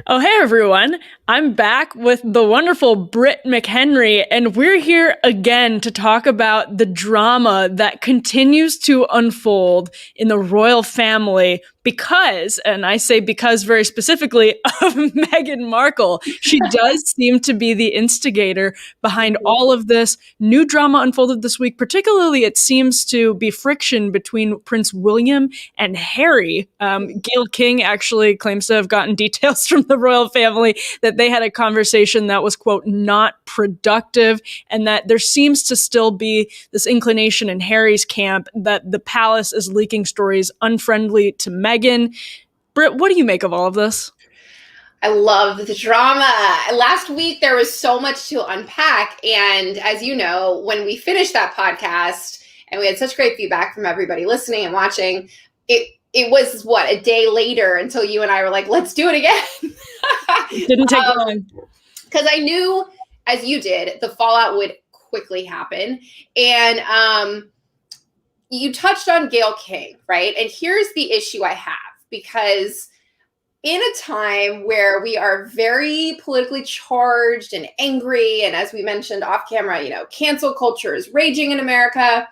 Oh, hey everyone. I'm back with the wonderful Britt McHenry, and we're here again to talk about the drama that continues to unfold in the royal family because, and I say because very specifically, of Meghan Markle. She does seem to be the instigator behind all of this. New drama unfolded this week. Particularly, it seems to be friction between Prince William and Harry. Gayle King actually claims to have gotten details from the royal family that they had a conversation that was, quote, not productive, and that there seems to still be this inclination in Harry's camp that the palace is leaking stories unfriendly to Meghan. Britt, what do you make of all of this? I love the drama. Last week, there was so much to unpack. And as you know, when we finished that podcast and we had such great feedback from everybody listening and watching, it was, a day later until you and I were like, let's do it again. It didn't take long. Because I knew, as you did, the fallout would quickly happen. And you touched on Gayle King, right? And here's the issue I have, because in a time where we are very politically charged and angry, and as we mentioned off camera, cancel culture is raging in America.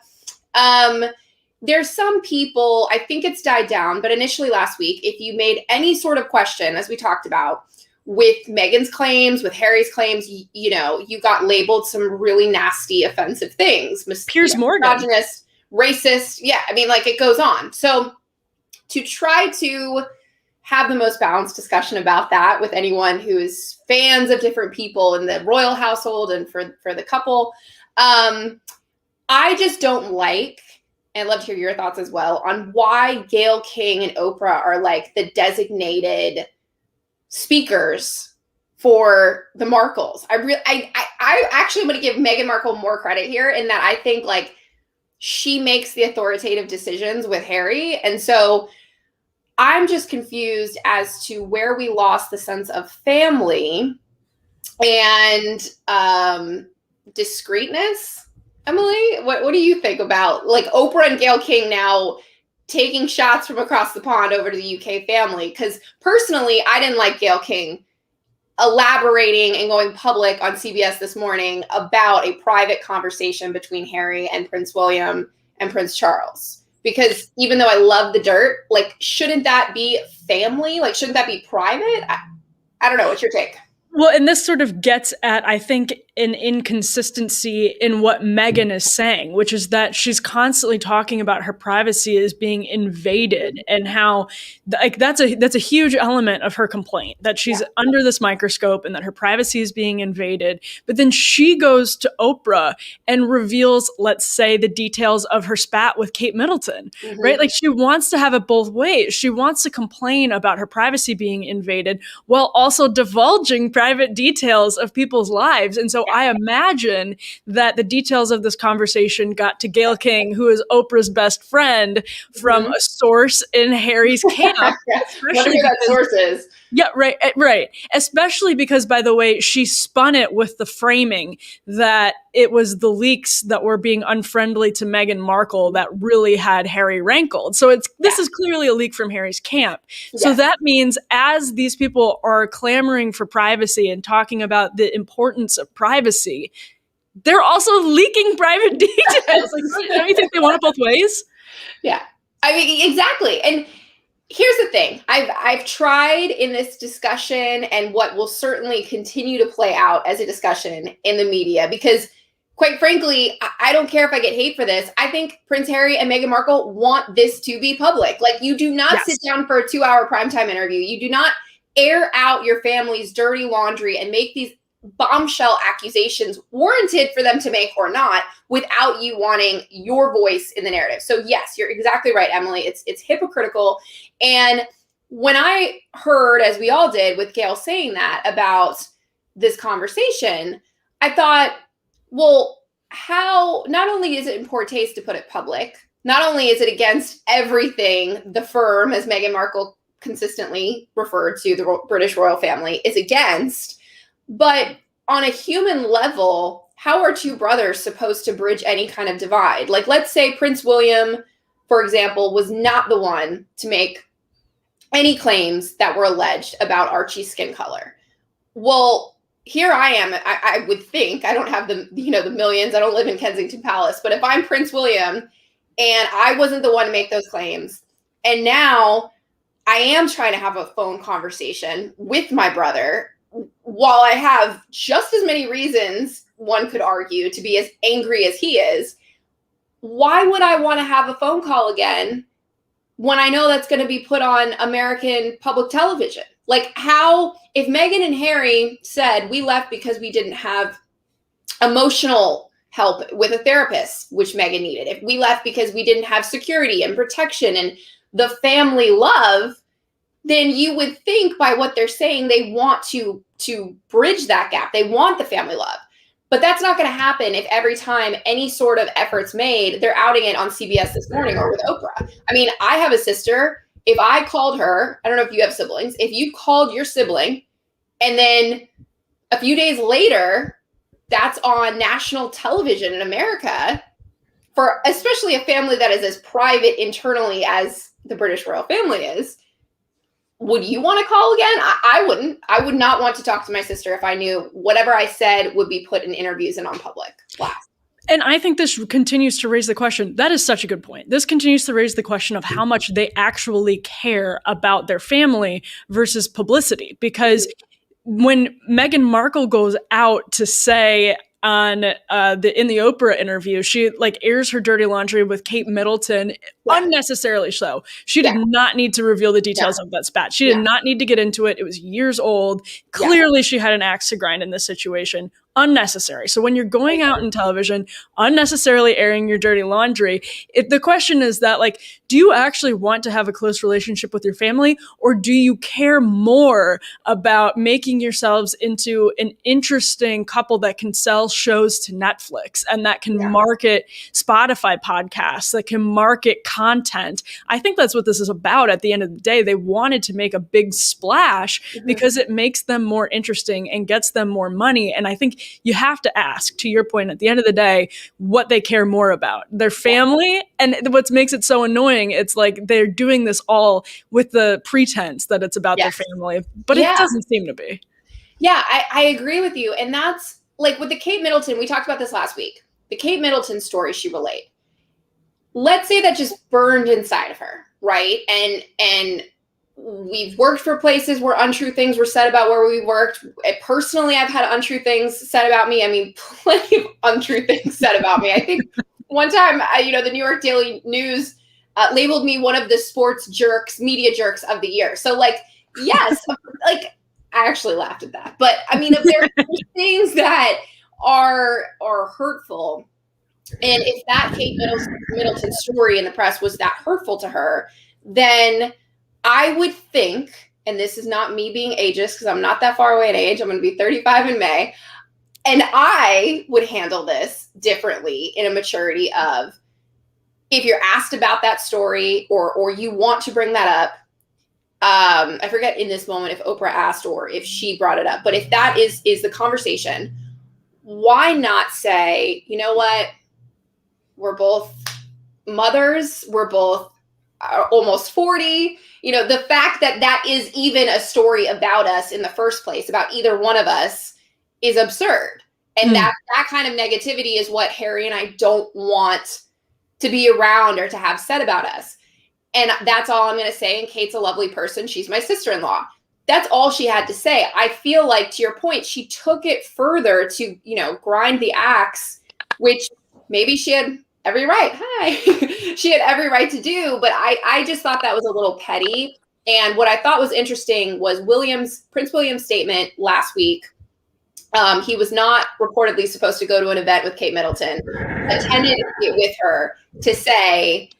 There's some people, I think it's died down, but initially last week, if you made any sort of question, as we talked about, with Meghan's claims, with Harry's claims, you got labeled some really nasty, offensive things. Piers Morgan. Misogynist, racist. Yeah, it goes on. So to try to have the most balanced discussion about that with anyone who is fans of different people in the royal household and for the couple, I just don't like, and I'd love to hear your thoughts as well, on why Gayle King and Oprah are like the designated speakers for the Markles. I actually am going to give Meghan Markle more credit here in that I think she makes the authoritative decisions with Harry. And so I'm just confused as to where we lost the sense of family and discreetness. Emily, what do you think about Oprah and Gayle King now taking shots from across the pond over to the UK family? Because personally, I didn't like Gayle King elaborating and going public on CBS this morning about a private conversation between Harry and Prince William and Prince Charles. Because even though I love the dirt, shouldn't that be family? Shouldn't that be private? I don't know. What's your take? Well, and this sort of gets at, I think, an inconsistency in what Meghan is saying, which is that she's constantly talking about her privacy as being invaded, and how that's a huge element of her complaint, that she's under this microscope and that her privacy is being invaded. But then she goes to Oprah and reveals, let's say, the details of her spat with Kate Middleton, right? She wants to have it both ways. She wants to complain about her privacy being invaded while also divulging private details of people's lives. And so I imagine that the details of this conversation got to Gayle King, who is Oprah's best friend, from a source in Harry's camp. Whatever that source is. Yeah, right. Especially because, by the way, she spun it with the framing that it was the leaks that were being unfriendly to Meghan Markle that really had Harry rankled. So this is clearly a leak from Harry's camp. Yeah. So that means as these people are clamoring for privacy and talking about the importance of privacy, they're also leaking private details. Don't you think they want it both ways? Yeah, exactly. And here's the thing. I've tried in this discussion, and what will certainly continue to play out as a discussion in the media, because quite frankly, I don't care if I get hate for this. I think Prince Harry and Meghan Markle want this to be public. You do not sit down for a 2-hour primetime interview. You do not air out your family's dirty laundry and make these bombshell accusations, warranted for them to make or not, without you wanting your voice in the narrative. So yes, you're exactly right, Emily. It's hypocritical. And when I heard, as we all did, with Gayle saying that about this conversation, I thought, well, how, not only is it in poor taste to put it public, not only is it against everything the firm, as Meghan Markle consistently referred to the British royal family, is against, but on a human level, how are two brothers supposed to bridge any kind of divide? Let's say Prince William, for example, was not the one to make any claims that were alleged about Archie's skin color. Well, here I am. I would think, I don't have the millions. I don't live in Kensington Palace. But if I'm Prince William and I wasn't the one to make those claims, and now I am trying to have a phone conversation with my brother, while I have just as many reasons, one could argue, to be as angry as he is, why would I want to have a phone call again when I know that's going to be put on American public television? Like, how, if Meghan and Harry said we left because we didn't have emotional help with a therapist, which Meghan needed, if we left because we didn't have security and protection and the family love, then you would think by what they're saying, they want to bridge that gap. They want the family love. But that's not going to happen if every time any sort of effort's made, they're outing it on CBS This Morning or with Oprah. I mean, I have a sister. If I called her, I don't know if you have siblings, if you called your sibling and then a few days later, that's on national television in America, for especially a family that is as private internally as the British royal family is, would you want to call again? I wouldn't. I would not want to talk to my sister if I knew whatever I said would be put in interviews and on public blast. And I think this continues to raise the question. That is such a good point. This continues to raise the question of how much they actually care about their family versus publicity. Because when Meghan Markle goes out to say in the Oprah interview, she like airs her dirty laundry with Kate Middleton, unnecessarily so. She did not need to reveal the details of that spat. She did not need to get into it. It was years old. Clearly, she had an axe to grind in this situation. Unnecessary. So when you're going out in television, unnecessarily airing your dirty laundry, the question is that, like, do you actually want to have a close relationship with your family, or do you care more about making yourselves into an interesting couple that can sell shows to Netflix and that can market Spotify podcasts, that can market content? I think that's what this is about at the end of the day. They wanted to make a big splash because it makes them more interesting and gets them more money. And I think you have to ask, to your point, at the end of the day, what they care more about, their family. And what makes it so annoying, it's like they're doing this all with the pretense that it's about their family, but it doesn't seem to be. Yeah, I agree with you. And that's like with the Kate Middleton, we talked about this last week, the Kate Middleton story she relayed. Let's say that just burned inside of her, right? And we've worked for places where untrue things were said about where we worked. Personally, I've had untrue things said about me. I mean, plenty of untrue things said about me. I think one time, the New York Daily News labeled me one of the sports jerks, media jerks of the year. So, like, yes, like, I actually laughed at that. But I mean, if there are things that are hurtful, and if that Kate Middleton story in the press was that hurtful to her, then I would think, and this is not me being ageist because I'm not that far away in age, I'm going to be 35 in May, and I would handle this differently in a maturity of, if you're asked about that story or you want to bring that up, I forget in this moment if Oprah asked or if she brought it up, but if that is the conversation, why not say, you know what, we're both mothers, we're both almost 40. The fact that is even a story about us in the first place, about either one of us, is absurd. And that kind of negativity is what Harry and I don't want to be around or to have said about us. And that's all I'm going to say. And Kate's a lovely person. She's my sister-in-law. That's all she had to say. I feel like, to your point, she took it further to, grind the axe, which maybe she had every right. She had every right to do, but I just thought that was a little petty. And what I thought was interesting was Prince William's statement last week. He was not reportedly supposed to go to an event with Kate Middleton, attended it with her to say,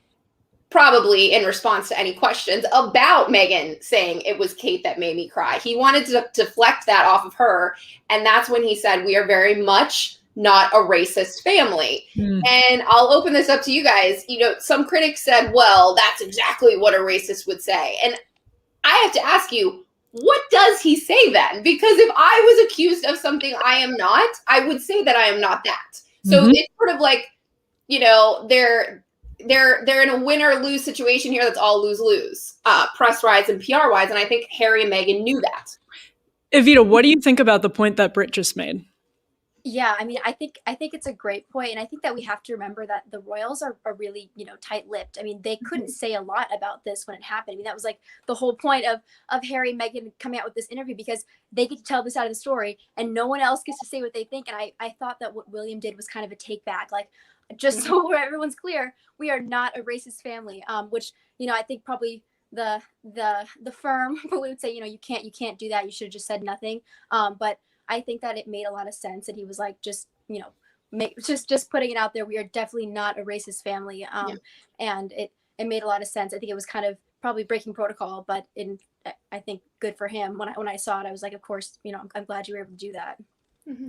probably in response to any questions about Meghan saying it was Kate that made me cry. He wanted to deflect that off of her. And that's when he said, we are very much not a racist family. And I'll open this up to you guys. Some critics said, well, that's exactly what a racist would say. And I have to ask you, what does he say then? Because if I was accused of something I am not, I would say that I am not that. So it's sort of like, they're in a win or lose situation here. That's all lose, press wise and PR wise. And I think Harry and Meghan knew that. Evita, what do you think about the point that Britt just made? Yeah, I mean, I think it's a great point, and I think that we have to remember that the royals are really, tight-lipped. I mean, they couldn't say a lot about this when it happened. I mean, that was like the whole point of Harry and Meghan coming out with this interview, because they get to tell this side of the story, and no one else gets to say what they think. And I thought that what William did was kind of a take back, like, just so everyone's clear, we are not a racist family. Which I think probably the firm probably would say, you can't do that. You should have just said nothing. But I think that it made a lot of sense that he was like, just just putting it out there. We are definitely not a racist family. And it made a lot of sense. I think it was kind of probably breaking protocol, but I think good for him. When I saw it, I was like, of course, I'm glad you were able to do that. Mm-hmm.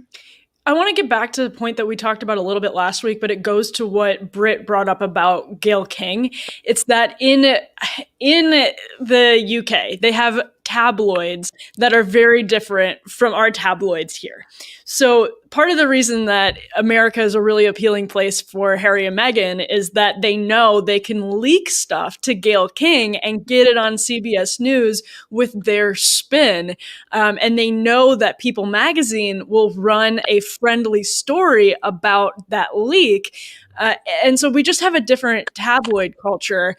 I want to get back to the point that we talked about a little bit last week, but it goes to what Britt brought up about Gayle King. It's that in the UK, they have tabloids that are very different from our tabloids here. So part of the reason that America is a really appealing place for Harry and Meghan is that they know they can leak stuff to Gayle King and get it on CBS News with their spin. And they know that People Magazine will run a friendly story about that leak. And so we just have a different tabloid culture.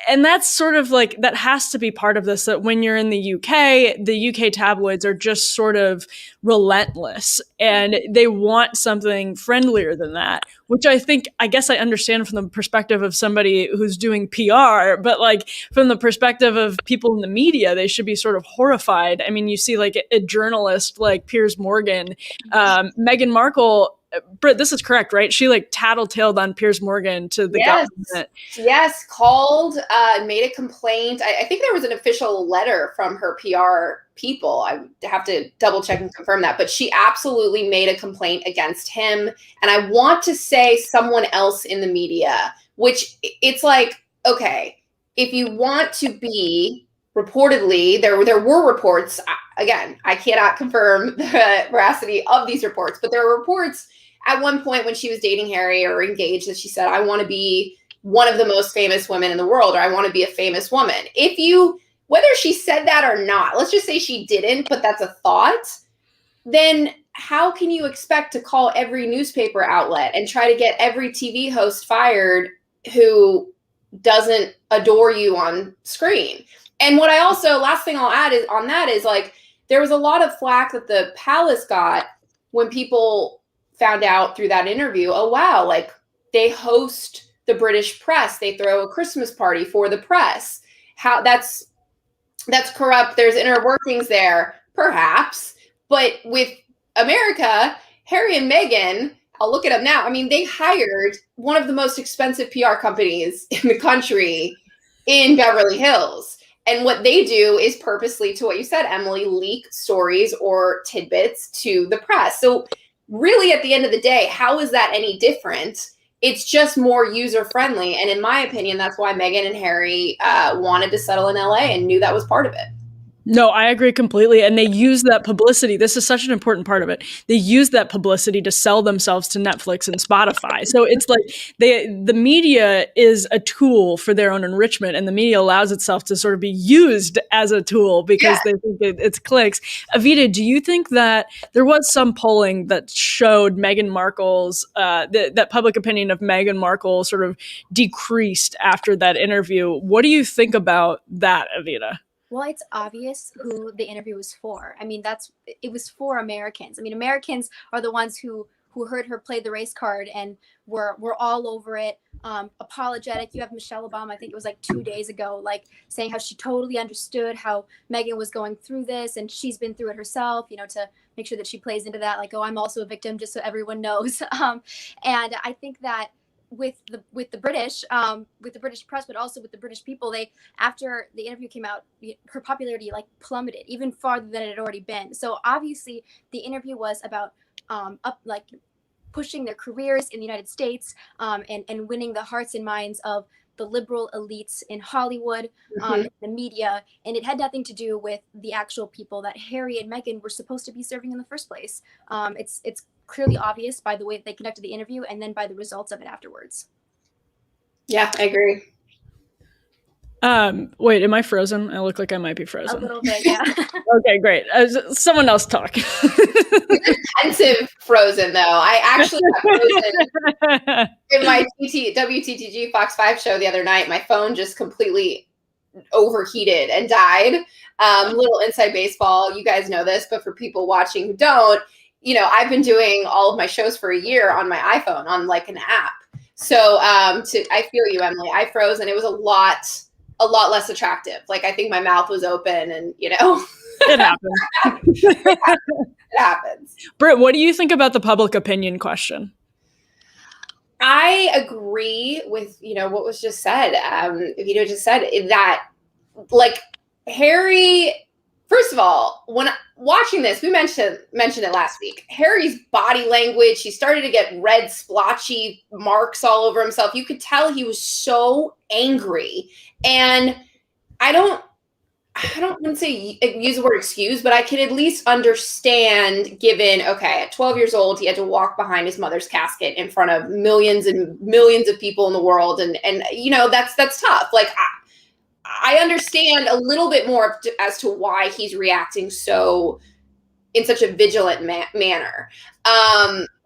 And that's sort of like, that has to be part of this, that when you're in the UK tabloids are just sort of relentless and they want something friendlier than that, which I guess I understand from the perspective of somebody who's doing PR, but like from the perspective of people in the media, they should be sort of horrified. I mean, you see like a journalist like Piers Morgan, Meghan Markle, Britt, this is correct, right? She like tattletaled on Piers Morgan to the government. Yes, called, made a complaint. I think there was an official letter from her PR people. I have to double check and confirm that, but she absolutely made a complaint against him. And I want to say someone else in the media, which it's like, okay, if you want to be reportedly, there were reports, again, I cannot confirm the veracity of these reports, but there were reports at one point when she was dating Harry or engaged that she said, I want to be one of the most famous women in the world, or I want to be a famous woman. Whether she said that or not, let's just say she didn't, but that's a thought, then how can you expect to call every newspaper outlet and try to get every TV host fired who doesn't adore you on screen? And what I also, last thing I'll add is like, there was a lot of flack that the palace got when people found out through that interview, oh, wow, like they host the British press. They throw a Christmas party for the press. How that's corrupt. There's inner workings there, perhaps. But with America, Harry and Meghan, I'll look it up now. I mean, they hired one of the most expensive PR companies in the country in Beverly Hills. And what they do is purposely, to what you said, Emily, leak stories or tidbits to the press. So really, at the end of the day, how is that any different? It's just more user-friendly. And in my opinion, that's why Meghan and Harry wanted to settle in LA and knew that was part of it. No, I agree completely. And they use that publicity. This is such an important part of it. They use that publicity to sell themselves to Netflix and Spotify. So it's like the media is a tool for their own enrichment, and the media allows itself to sort of be used as a tool because they think it's clicks. Evita, do you think that there was some polling that showed Meghan Markle's, that public opinion of Meghan Markle sort of decreased after that interview? What do you think about that, Evita? Well, it's obvious who the interview was for. I mean, it was for Americans. I mean, Americans are the ones who heard her play the race card and were all over it, apologetic. You have Michelle Obama, I think it was like 2 days ago, like saying how she totally understood how Meghan was going through this and she's been through it herself, to make sure that she plays into that, like, oh, I'm also a victim, just so everyone knows. And I think that with the British press, but also with the British people, after the interview came out, her popularity like plummeted even farther than it had already been. So obviously the interview was about pushing their careers in the United States, and winning the hearts and minds of the liberal elites in Hollywood, the media, and it had nothing to do with the actual people that Harry and Meghan were supposed to be serving in the first place. It's clearly obvious by the way that they conducted the interview and then by the results of it afterwards. Yeah, I agree. Wait, am I frozen? I look like I might be frozen. A little bit, yeah. Okay, great. Someone else talk. Intensive frozen though. I actually got frozen in my WTTG Fox 5 show the other night. My phone just completely overheated and died. Little inside baseball, you guys know this, but for people watching who don't, I've been doing all of my shows for a year on my iPhone on like an app. So I feel you, Emily. I froze and it was a lot less attractive. Like I think my mouth was open and It happens. It happens. Britt, what do you think about the public opinion question? I agree with what was just said. Vito just said that, like, Harry. First of all, when watching this, we mentioned it last week. Harry's body language, he started to get red splotchy marks all over himself. You could tell he was so angry. And I don't want to say use the word excuse, but I can at least understand given, okay, at 12 years old, he had to walk behind his mother's casket in front of millions and millions of people in the world. And that's tough. Like, I understand a little bit more as to why he's reacting in such a vigilant manner.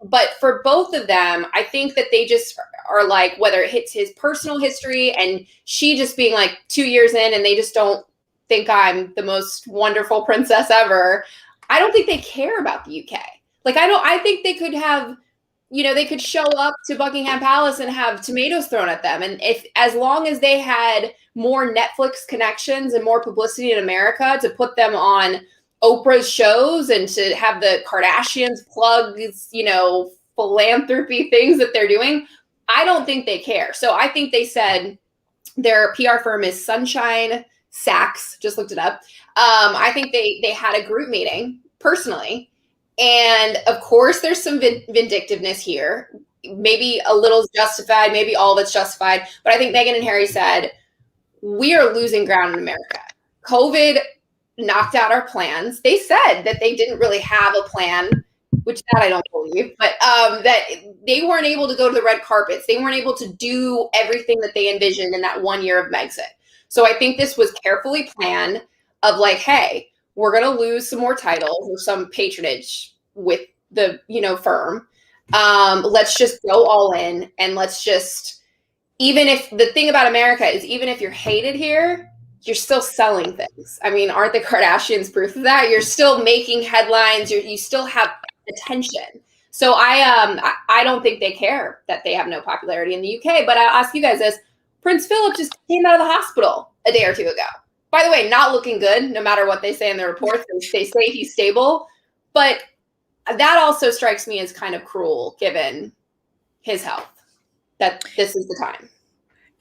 But for both of them, I think that they just are like, whether it hits his personal history and she just being like 2 years in and they just don't think I'm the most wonderful princess ever. I don't think they care about the UK. Like, I think they could have, they could show up to Buckingham Palace and have tomatoes thrown at them. And as long as they had more Netflix connections and more publicity in America to put them on Oprah's shows and to have the Kardashians plug, philanthropy things that they're doing, I don't think they care. So I think they said their PR firm is Sunshine Sachs, just looked it up. I think they had a group meeting personally. And of course, there's some vindictiveness here. Maybe a little is justified, maybe all of it's justified. But I think Meghan and Harry said, we are losing ground in America. COVID knocked out our plans. They said that they didn't really have a plan, which that I don't believe, but that they weren't able to go to the red carpets. They weren't able to do everything that they envisioned in that 1 year of Megxit. So I think this was carefully planned of like, hey, we're going to lose some more titles or some patronage with the, firm. Let's just go all in and let's just, even if the thing about America is even if you're hated here, you're still selling things. I mean, aren't the Kardashians proof of that? You're still making headlines. You still have attention. So I don't think they care that they have no popularity in the UK. But I'll ask you guys this. Prince Philip just came out of the hospital a day or two ago. By the way, not looking good, no matter what they say in the reports. They say he's stable. But that also strikes me as kind of cruel given his health, that this is the time.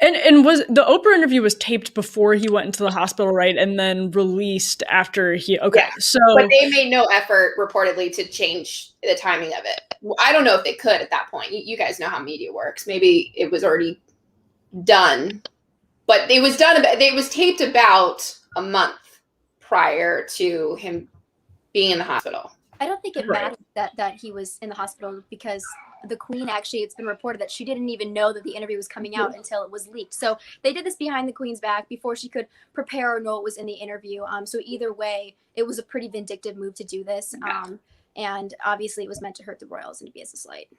And was the Oprah interview was taped before he went into the hospital, right? And then released after he, okay. Yeah. So, but they made no effort reportedly to change the timing of it. I don't know if they could at that point. You guys know how media works. Maybe it was already done, but it was taped about a month prior to him being in the hospital. I don't think it mattered that he was in the hospital because the Queen actually, it's been reported that she didn't even know that the interview was coming out until it was leaked. So they did this behind the Queen's back before she could prepare or know what was in the interview. So either way, it was a pretty vindictive move to do this. And obviously it was meant to hurt the royals and to be as a slight.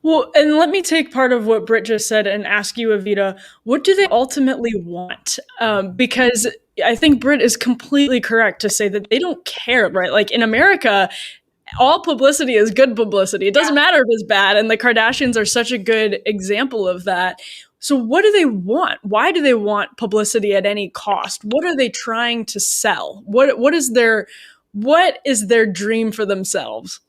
Well, and let me take part of what Britt just said and ask you, Evita, what do they ultimately want? Because I think Britt is completely correct to say that they don't care, right? Like in America, all publicity is good publicity. It doesn't matter if it's bad. And the Kardashians are such a good example of that. So what do they want? Why do they want publicity at any cost? What are they trying to sell? What is their dream for themselves?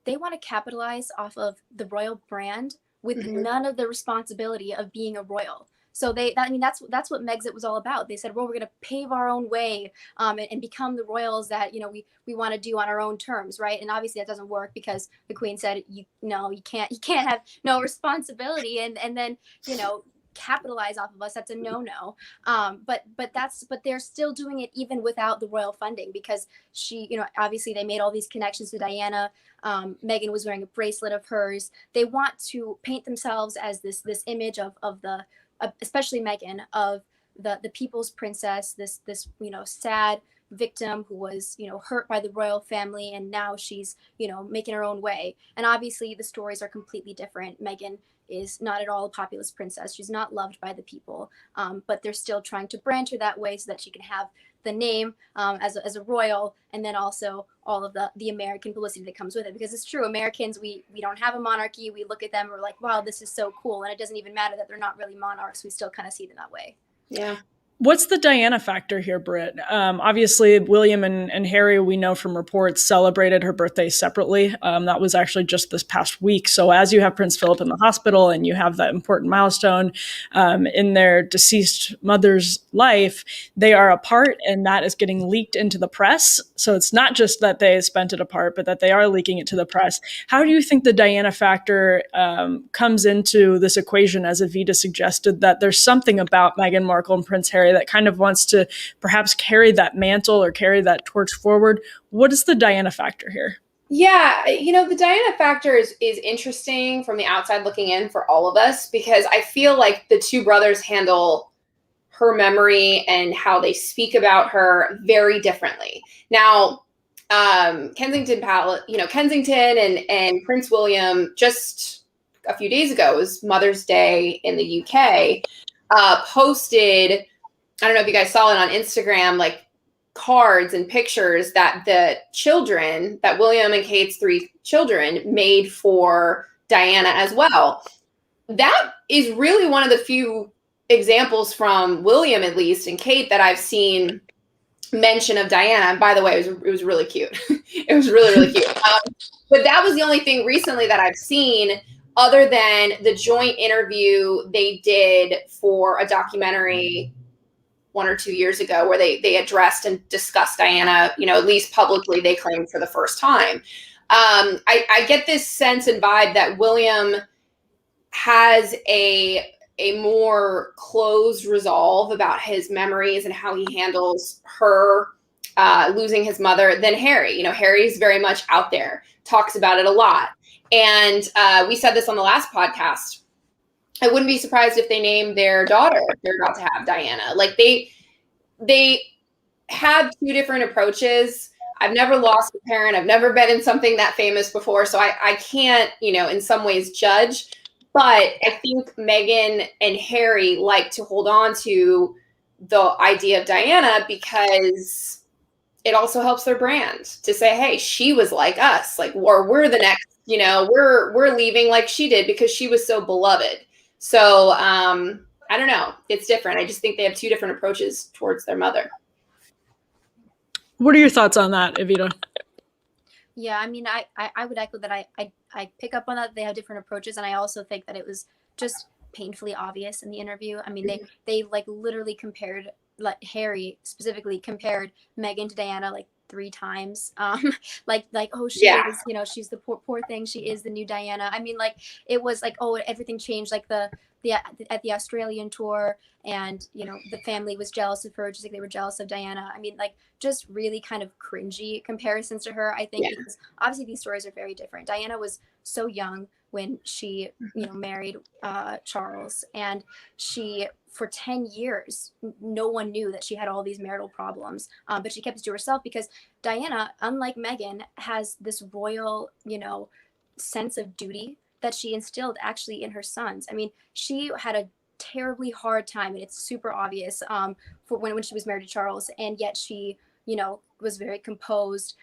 They want to capitalize off of the royal brand with none of the responsibility of being a royal. So that's what Megxit was all about. They said, well, we're going to pave our own way and become the royals that, we want to do on our own terms. Right. And obviously that doesn't work because the Queen said, you can't have no responsibility. And then, capitalize off of us, that's a no-no. But they're still doing it even without the royal funding, because she, obviously they made all these connections to Diana. Meghan was wearing a bracelet of hers. They want to paint themselves as this image of the, especially Meghan, of the people's princess, this sad victim who was hurt by the royal family, and now she's making her own way. And obviously the stories are completely different. Meghan is not at all a populous princess. She's not loved by the people, but they're still trying to brand her that way so that she can have the name as a royal, and then also all of the American publicity that comes with it. Because it's true, Americans, we don't have a monarchy. We look at them, we're like, wow, this is so cool. And it doesn't even matter that they're not really monarchs. We still kind of see them that way. Yeah. What's the Diana factor here, Britt? Obviously, William and Harry, we know from reports, celebrated her birthday separately. That was actually just this past week. So as you have Prince Philip in the hospital and you have that important milestone in their deceased mother's life, they are apart, and that is getting leaked into the press. So it's not just that they spent it apart, but that they are leaking it to the press. How do you think the Diana factor comes into this equation, as Evita suggested, that there's something about Meghan Markle and Prince Harry that kind of wants to perhaps carry that mantle or carry that torch forward? What is the Diana factor here? Yeah, the Diana factor is interesting from the outside looking in for all of us, because I feel like the two brothers handle her memory and how they speak about her very differently. Now, Kensington and Prince William, just a few days ago, it was Mother's Day in the UK, posted, I don't know if you guys saw it on Instagram, like cards and pictures that the children, that William and Kate's 3 children, made for Diana as well. That is really one of the few examples from William, at least, and Kate, that I've seen mention of Diana. And by the way, it was really cute. It was really, really cute. But that was the only thing recently that I've seen, other than the joint interview they did for a documentary 1 or 2 years ago, where they addressed and discussed Diana, at least publicly, they claimed, for the first time. I get this sense and vibe that William has a more closed resolve about his memories and how he handles her losing his mother than Harry. Harry's very much out there, talks about it a lot. And we said this on the last podcast. I wouldn't be surprised if they named their daughter they're about to have Diana. Like they have 2 different approaches. I've never lost a parent. I've never been in something that famous before. So I can't, in some ways judge. But I think Meghan and Harry like to hold on to the idea of Diana because it also helps their brand to say, hey, she was like us, like, or we're the next, we're leaving like she did because she was so beloved. So I don't know. It's different. I just think they have 2 different approaches towards their mother. What are your thoughts on that, Evita? Yeah, I mean, I would echo that. I pick up on that. They have different approaches. And I also think that it was just painfully obvious in the interview. I mean, they like literally compared, like Harry specifically compared Meghan to Diana like 3 times. Like, oh, she is, she's the poor thing. She is the new Diana. I mean, like, it was like, oh, everything changed, like at the Australian tour, and the family was jealous of her, just like they were jealous of Diana. I mean, like, just really kind of cringy comparisons to her, I think, because obviously these stories are very different. Diana was so young when she married Charles, and she, for 10 years, no one knew that she had all these marital problems, but she kept it to herself because Diana, unlike Meghan, has this royal sense of duty that she instilled actually in her sons. I mean, she had a terribly hard time, and it's super obvious for when she was married to Charles, and yet she was very composed,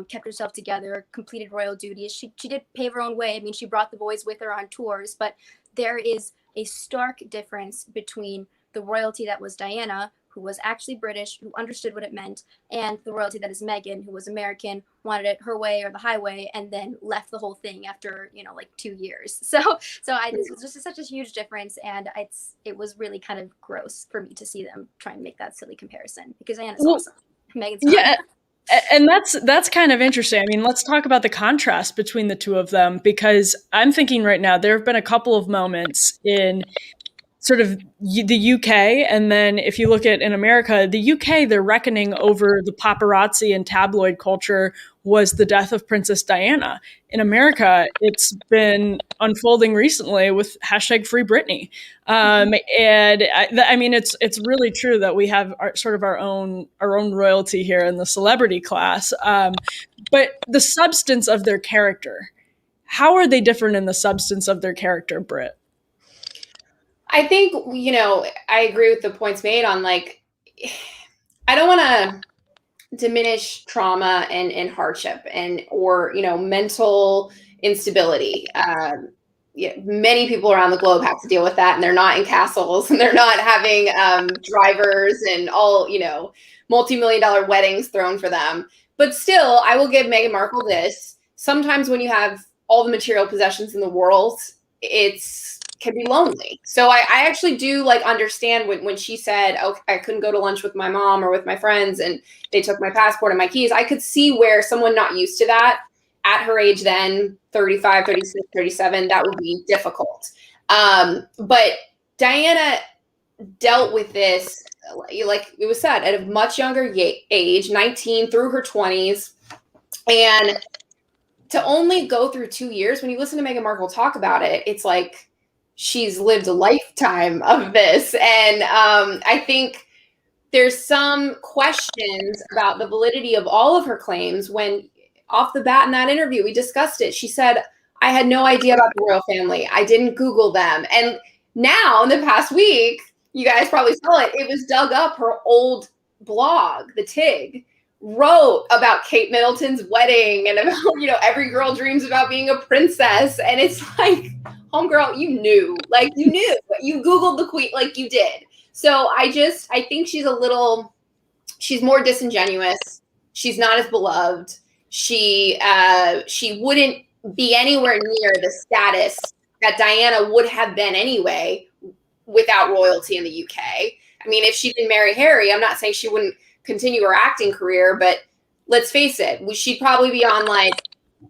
kept herself together, completed royal duties. She did pave her own way. I mean, she brought the boys with her on tours, but there is a stark difference between the royalty that was Diana, who was actually British, who understood what it meant, and the royalty that is Meghan, who was American, wanted it her way or the highway, and then left the whole thing after, like 2 years. So this was just such a huge difference, and it was really kind of gross for me to see them try and make that silly comparison, because Diana's awesome. Meghan's not. Yeah. And that's kind of interesting. I mean, let's talk about the contrast between the 2 of them, because I'm thinking right now, there have been a couple of moments in sort of the UK, and then if you look at in America, the UK, their reckoning over the paparazzi and tabloid culture was the death of Princess Diana. In America, it's been unfolding recently with hashtag Free Britney, and I mean it's really true that we have our own royalty here in the celebrity class, but the substance of their character. How are they different in the substance of their character, Britt? I think, I agree with the points made on like, I don't want to diminish trauma and hardship or mental instability. Many people around the globe have to deal with that, and they're not in castles and they're not having drivers and all, multi-million-dollar weddings thrown for them. But still, I will give Meghan Markle this. Sometimes when you have all the material possessions in the world, can be lonely. So I actually do understand when she said, "Oh, I couldn't go to lunch with my mom or with my friends and they took my passport and my keys." I could see where someone not used to that at her age then, 35, 36, 37, that would be difficult. But Diana dealt with this, like it was said, at a much younger age, 19 through her 20s. And to only go through 2 years, when you listen to Meghan Markle talk about it, it's like, she's lived a lifetime of this. And I think there's some questions about the validity of all of her claims when off the bat in that interview, we discussed it. She said, "I had no idea about the royal family. I didn't Google them." And now in the past week, you guys probably saw it. It was dug up. Her old blog, The Tig, wrote about Kate Middleton's wedding and about, every girl dreams about being a princess. And it's like, homegirl, you knew, you Googled the queen, like you did. So I think she's more disingenuous. She's not as beloved. She wouldn't be anywhere near the status that Diana would have been anyway without royalty in the UK. I mean, if she didn't marry Harry, I'm not saying she wouldn't continue her acting career, but let's face it, she'd probably be on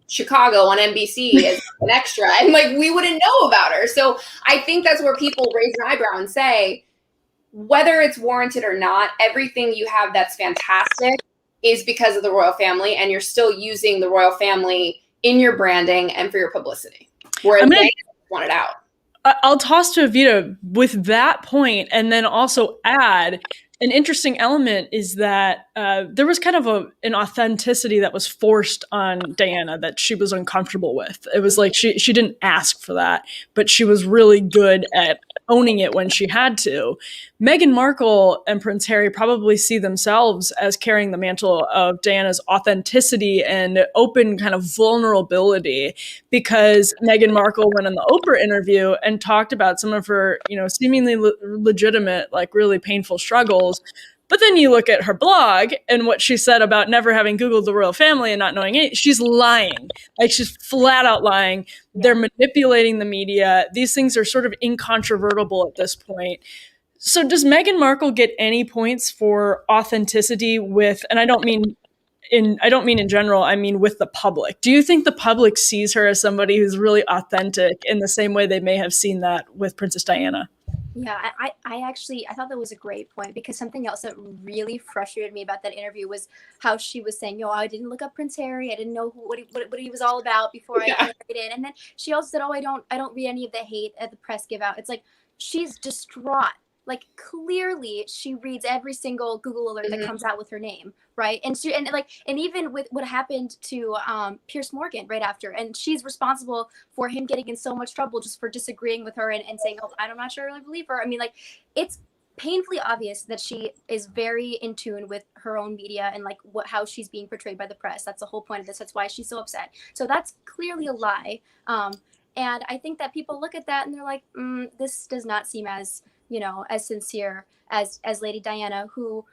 Chicago on NBC as an extra, and we wouldn't know about her. So I think that's where people raise an eyebrow and say, whether it's warranted or not, everything you have that's fantastic is because of the royal family, and you're still using the royal family in your branding and for your publicity. Whereas they want it out. I'll toss to Evita with that point, and then also add an interesting element is that there was kind of an authenticity that was forced on Diana that she was uncomfortable with. It was like she didn't ask for that, but she was really good at owning it when she had to. Meghan Markle and Prince Harry probably see themselves as carrying the mantle of Diana's authenticity and open kind of vulnerability, because Meghan Markle went on the Oprah interview and talked about some of her, seemingly legitimate, really painful struggles. But then you look at her blog and what she said about never having Googled the royal family and not knowing it. She's lying. She's flat out lying. They're manipulating the media. These things are sort of incontrovertible at this point. So does Meghan Markle get any points for authenticity with, and I don't mean in general, I mean with the public. Do you think the public sees her as somebody who's really authentic in the same way they may have seen that with Princess Diana? Yeah, I thought that was a great point, because something else that really frustrated me about that interview was how she was saying, I didn't look up Prince Harry. I didn't know what he was all about before I married in. And then she also said, I don't read any of the hate that the press give out. It's like, she's distraught. Clearly she reads every single Google alert that comes out with her name, right? And even with what happened to Piers Morgan right after, and she's responsible for him getting in so much trouble just for disagreeing with her and saying, I'm not sure I really believe her. I mean, it's painfully obvious that she is very in tune with her own media and how she's being portrayed by the press. That's the whole point of this. That's why she's so upset. So that's clearly a lie. And I think that people look at that and they're like, this does not seem as as sincere as Lady Diana, who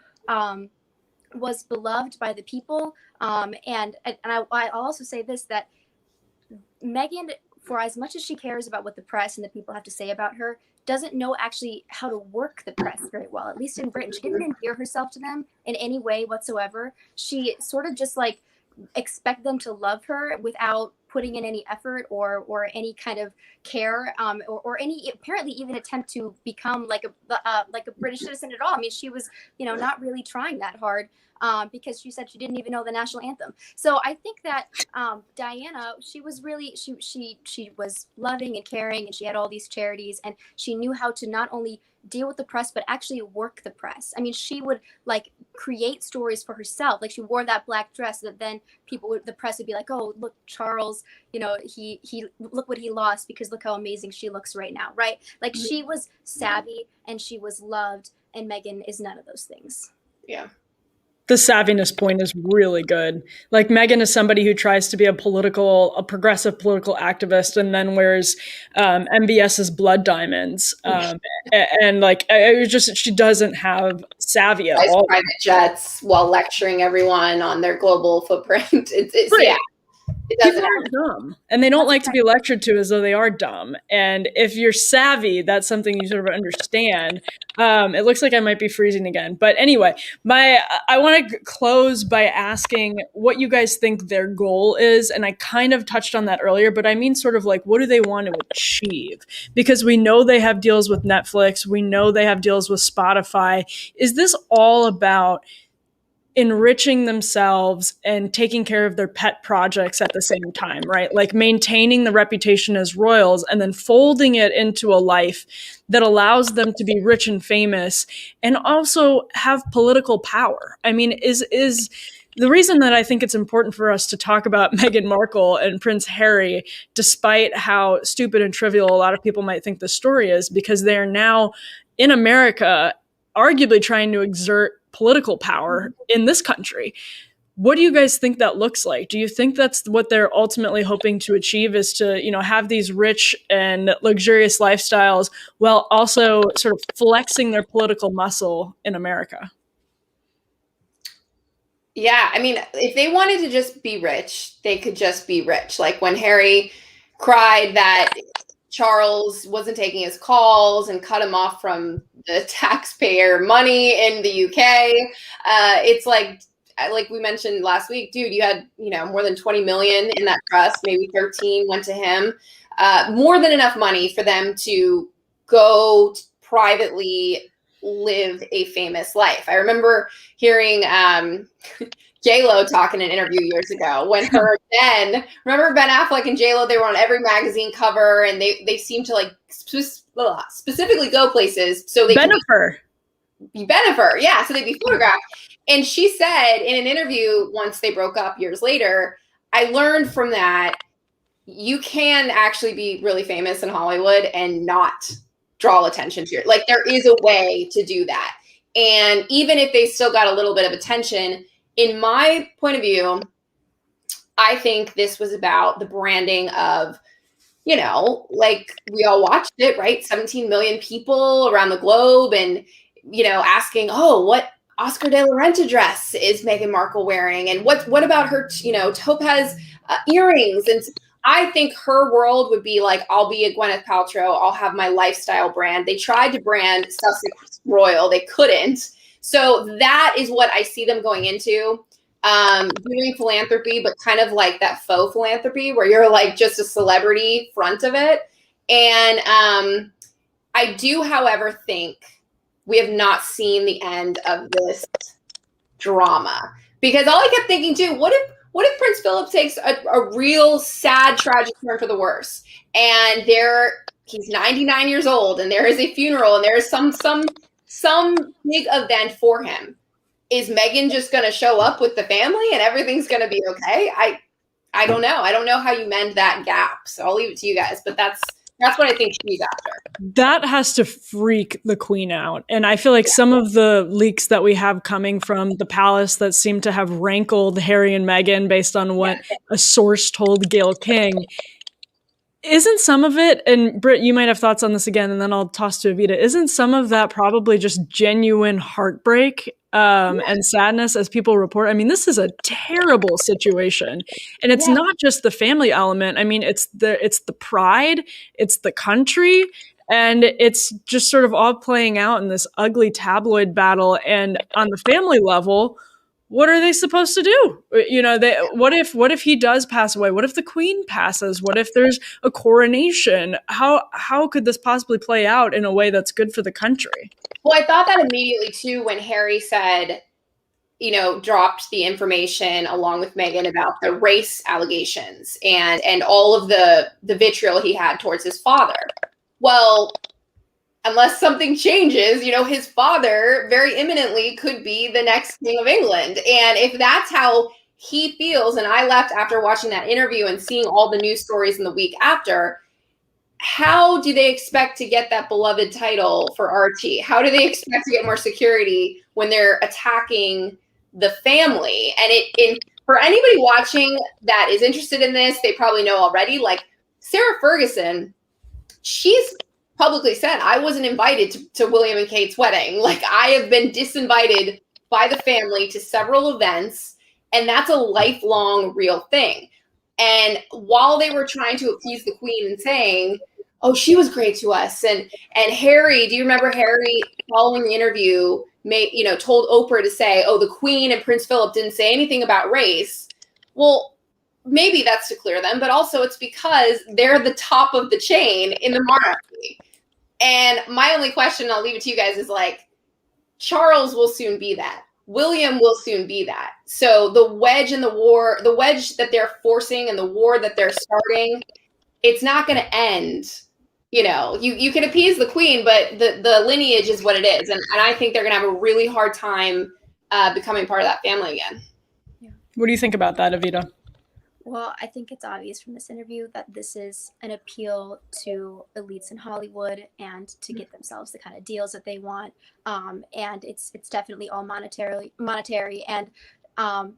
was beloved by the people. And I'll also say this, that Meghan, for as much as she cares about what the press and the people have to say about her, doesn't know actually how to work the press very well, at least in Britain. She didn't endear herself to them in any way whatsoever. She sort of just expect them to love her without putting in any effort or any kind of care, or any apparently even attempt to become like a British citizen at all. I mean, she was, not really trying that hard, because she said she didn't even know the national anthem. So I think that Diana, she was really, she was loving and caring, and she had all these charities, and she knew how to not only deal with the press but actually work the press. I mean, she would like create stories for herself. Like, she wore that black dress that then the press would be like, oh, look, Charles, he look what he lost because look how amazing she looks right now, right? Like, she was savvy and she was loved, and Meghan is none of those things. Yeah. The savviness point is really good. Like, Meghan is somebody who tries to be a progressive political activist, and then wears MBS's blood diamonds. And like, she doesn't have savvy at all. Private jets while lecturing everyone on their global footprint. It's right. Yeah. People are dumb, and they don't like to be lectured to as though they are dumb. And if you're savvy, that's something you sort of understand. It looks like I might be freezing again. But anyway, I want to close by asking what you guys think their goal is. And I kind of touched on that earlier, but I mean sort of like, what do they want to achieve? Because we know they have deals with Netflix. We know they have deals with Spotify. Is this all about enriching themselves and taking care of their pet projects at the same time, right? Like, maintaining the reputation as royals and then folding it into a life that allows them to be rich and famous and also have political power. I mean, is the reason that I think it's important for us to talk about Meghan Markle and Prince Harry, despite how stupid and trivial a lot of people might think the story is, because they're now in America arguably trying to exert political power in this country. What do you guys think that looks like? Do you think that's what they're ultimately hoping to achieve, is to, have these rich and luxurious lifestyles while also sort of flexing their political muscle in America? Yeah, I mean, if they wanted to just be rich, they could just be rich. Like, when Harry cried that Charles wasn't taking his calls and cut him off from the taxpayer money in the UK. It's like we mentioned last week, dude, you had, more than 20 million in that trust, maybe 13 went to him. More than enough money for them to go privately live a famous life. I remember hearing J-Lo talk in an interview years ago when remember Ben Affleck and J-Lo, they were on every magazine cover, and they seemed to like specifically go places so they be Bennifer. Yeah, so they'd be photographed. And she said in an interview once they broke up years later, I learned from that you can actually be really famous in Hollywood and not draw attention to like, there is a way to do that. And even if they still got a little bit of attention, in my point of view, I think this was about the branding of, like, we all watched it, right? 17 million people around the globe, and, asking, oh, what Oscar de la Renta dress is Meghan Markle wearing? And what about her, topaz earrings? And I think her world would be like, I'll be a Gwyneth Paltrow. I'll have my lifestyle brand. They tried to brand Sussex Royal. They couldn't. So that is what I see them going into, doing philanthropy, but kind of like that faux philanthropy where you're like just a celebrity front of it. And I do, however, think we have not seen the end of this drama, because all I kept thinking too, what if Prince Philip takes a real sad, tragic turn for the worse, and he's 99 years old, and there is a funeral, and there is some big event for him? Is Meghan just going to show up with the family and everything's going to be okay? I don't know. I don't know how you mend that gap. So I'll leave it to you guys. But that's what I think she's after. That has to freak the Queen out. And I feel like some of the leaks that we have coming from the palace that seem to have rankled Harry and Meghan based on what a source told Gayle King, isn't some of it, and Britt, you might have thoughts on this again, and then I'll toss to Evita, isn't some of that probably just genuine heartbreak and sadness as people report? I mean, this is a terrible situation. And it's not just the family element. I mean, it's the pride, it's the country, and it's just sort of all playing out in this ugly tabloid battle. And on the family level, what are they supposed to do? What if he does pass away? What if the queen passes? What if there's a coronation? How could this possibly play out in a way that's good for the country? Well, I thought that immediately too when Harry said, dropped the information along with Meghan about the race allegations and all of the vitriol he had towards his father. Well, unless something changes, his father very imminently could be the next king of England. And if that's how he feels, and I left after watching that interview and seeing all the news stories in the week after, how do they expect to get that beloved title for RT? How do they expect to get more security when they're attacking the family? And for anybody watching that is interested in this, they probably know already, like Sarah Ferguson, she's publicly said, I wasn't invited to William and Kate's wedding. Like, I have been disinvited by the family to several events, and that's a lifelong real thing. And while they were trying to appease the queen and saying, oh, she was great to us, and Harry, do you remember Harry following the interview told Oprah to say, oh, the queen and Prince Philip didn't say anything about race? Well, maybe that's to clear them, but also it's because they're the top of the chain in the monarchy. And my only question, I'll leave it to you guys, is like, Charles will soon be that. William will soon be that. So the wedge in the war, the wedge that they're forcing and the war that they're starting, it's not going to end. You can appease the queen, but the lineage is what it is. And I think they're going to have a really hard time becoming part of that family again. Yeah. What do you think about that, Evita? Well, I think it's obvious from this interview that this is an appeal to elites in Hollywood and to get themselves the kind of deals that they want. And it's definitely all monetary. And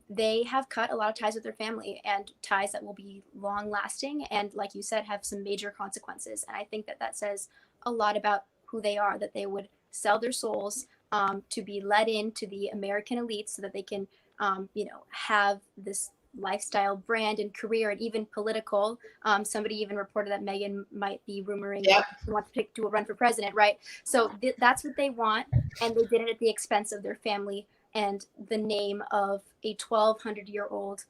they have cut a lot of ties with their family, and ties that will be long lasting. And like you said, have some major consequences. And I think that says a lot about who they are, that they would sell their souls to be led into the American elites so that they can, have this lifestyle, brand, and career, and even political. Somebody even reported that Meghan might be rumoring that she wants to do a run for president, right? So that's what they want, and they did it at the expense of their family and the name of a 1,200-year-old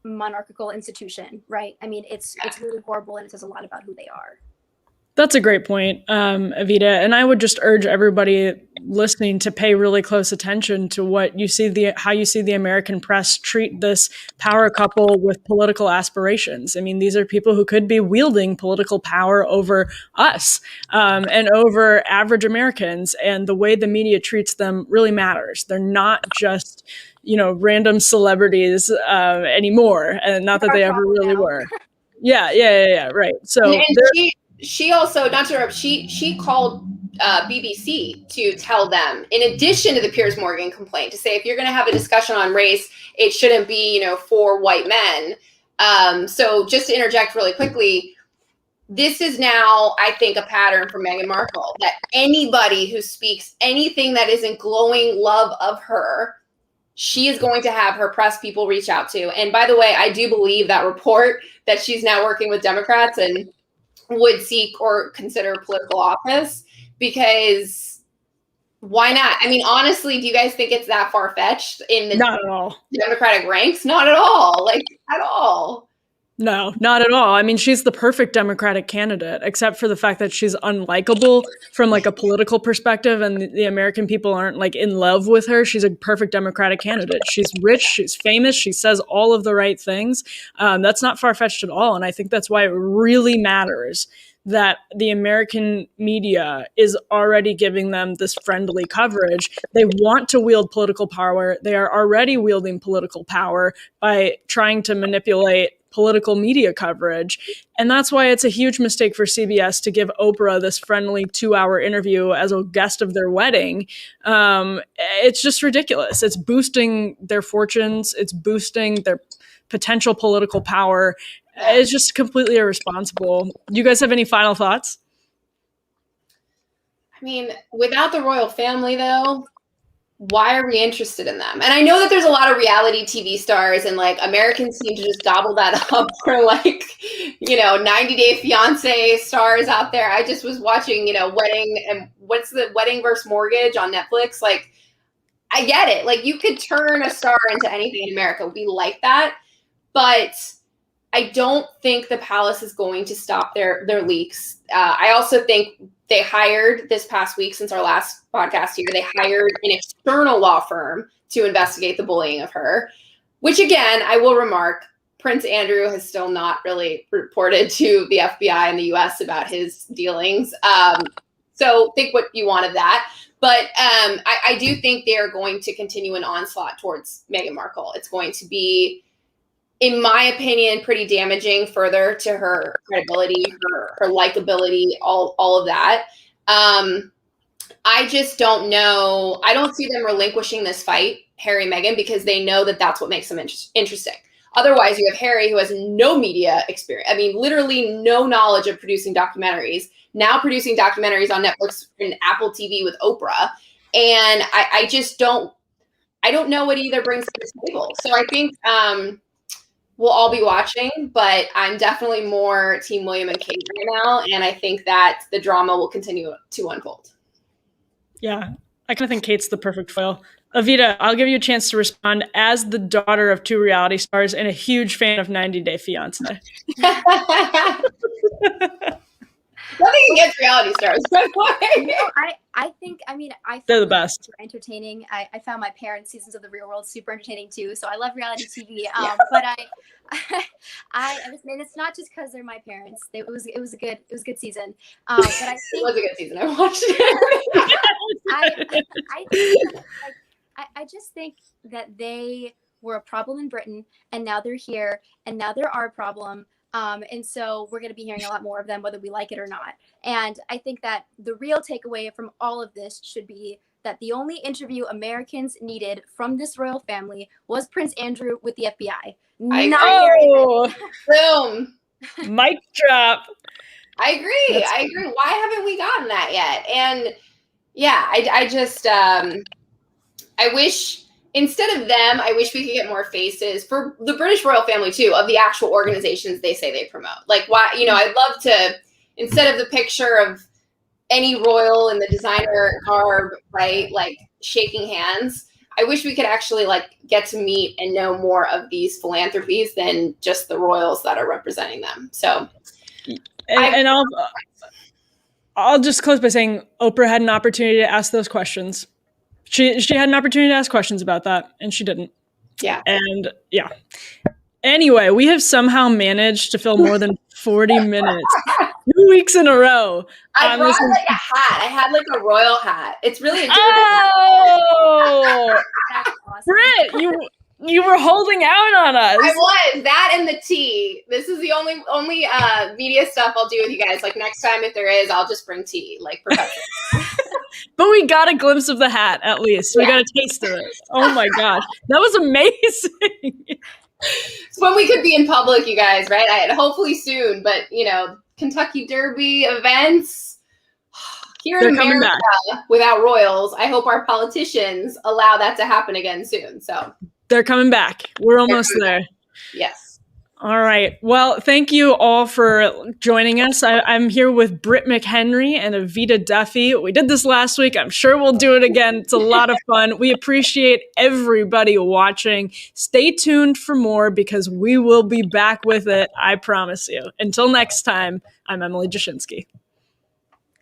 monarchical institution, right? I mean, it's really horrible, and it says a lot about who they are. That's a great point, Evita. And I would just urge everybody listening to pay really close attention to what you see how you see the American press treat this power couple with political aspirations. I mean, these are people who could be wielding political power over us and over average Americans. And the way the media treats them really matters. They're not just, random celebrities anymore. And not that they ever really were. Yeah. Right. So she also, not to interrupt, she called BBC to tell them, in addition to the Piers Morgan complaint, to say if you're going to have a discussion on race, it shouldn't be, for white men. So just to interject really quickly, this is now, I think, a pattern for Meghan Markle, that anybody who speaks anything that isn't glowing love of her, she is going to have her press people reach out to. And by the way, I do believe that report that she's now working with Democrats and would seek or consider political office, because why not? I mean, honestly, do you guys think it's that far-fetched in the Not at all. Democratic ranks? Not at all. Like, at all. No, not at all. I mean, she's the perfect Democratic candidate, except for the fact that she's unlikable from like a political perspective, and the American people aren't like in love with her. She's a perfect Democratic candidate. She's rich, she's famous, she says all of the right things. That's not far-fetched at all. And I think that's why it really matters that the American media is already giving them this friendly coverage. They want to wield political power. They are already wielding political power by trying to manipulate political media coverage. And that's why it's a huge mistake for CBS to give Oprah this friendly 2-hour interview as a guest of their wedding. It's just ridiculous. It's boosting their fortunes. It's boosting their potential political power. It's just completely irresponsible. Do you guys have any final thoughts? I mean, without the royal family, though, why are we interested in them? And I know that there's a lot of reality TV stars, and like Americans seem to just gobble that up for like, 90 Day Fiance stars out there. I just was watching, Wedding, and what's the Wedding versus Mortgage on Netflix? Like, I get it. Like, you could turn a star into anything in America. We like that. But I don't think the palace is going to stop their leaks. I also think they hired this past week, since our last podcast here, they hired an external law firm to investigate the bullying of her, which, again, I will remark, Prince Andrew has still not really reported to the FBI in the US about his dealings. So think what you want of that. But I do think they are going to continue an onslaught towards Meghan Markle. It's going to be, in my opinion, pretty damaging further to her credibility, her likability, all of that. I just don't know. I don't see them relinquishing this fight, Harry and Meghan, because they know that that's what makes them interesting. Otherwise, you have Harry, who has no media experience. I mean, literally no knowledge of producing documentaries, now producing documentaries on Netflix and Apple TV with Oprah. And I just don't know what either brings to the table. So I think we'll all be watching, but I'm definitely more Team William and Kate right now. And I think that the drama will continue to unfold. Yeah, I kind of think Kate's the perfect foil. Evita, I'll give you a chance to respond as the daughter of 2 reality stars and a huge fan of 90 Day Fiancé. Nothing against reality stars. I think, I mean, they're the best. Super entertaining. I found my parents' seasons of The Real World super entertaining too. So I love reality TV. But and it's not just because they're my parents. It was a good season. But I think it was a good season. I watched it. I just think that they were a problem in Britain, and now they're here, and now they're our problem. And so we're going to be hearing a lot more of them, whether we like it or not. And I think that the real takeaway from all of this should be that the only interview Americans needed from this royal family was Prince Andrew with the FBI. Boom. Mic drop. I agree. I agree. Why haven't we gotten that yet? And yeah, I just, I wish, instead of them, I wish we could get more faces for the British royal family too, of the actual organizations they say they promote. Like, why, I'd love to, instead of the picture of any royal in the designer garb, right, like shaking hands, I wish we could actually like get to meet and know more of these philanthropies than just the royals that are representing them. So, and I'll just close by saying Oprah had an opportunity to ask those questions. She had an opportunity to ask questions about that, and she didn't. Yeah. And yeah. Anyway, we have somehow managed to fill more than 40 minutes, 2 weeks in a row. I brought like a hat. I had like a royal hat. It's really a dirty hat. That's awesome. Britt, you were holding out on us. I was. That and the tea. This is the only media stuff I'll do with you guys. Like, next time, if there is, I'll just bring tea. Like, perfection. But we got a glimpse of the hat, at least. We got a taste of it. Oh my gosh. That was amazing. It's when we could be in public, you guys, right? Hopefully soon. But, Kentucky Derby events here in America without royals, I hope our politicians allow that to happen again soon. So they're coming back. We're almost there. Yes. All right. Well, thank you all for joining us. I'm here with Britt McHenry and Evita Duffy. We did this last week. I'm sure we'll do it again. It's a lot of fun. We appreciate everybody watching. Stay tuned for more because we will be back with it. I promise you. Until next time, I'm Emily Jashinsky.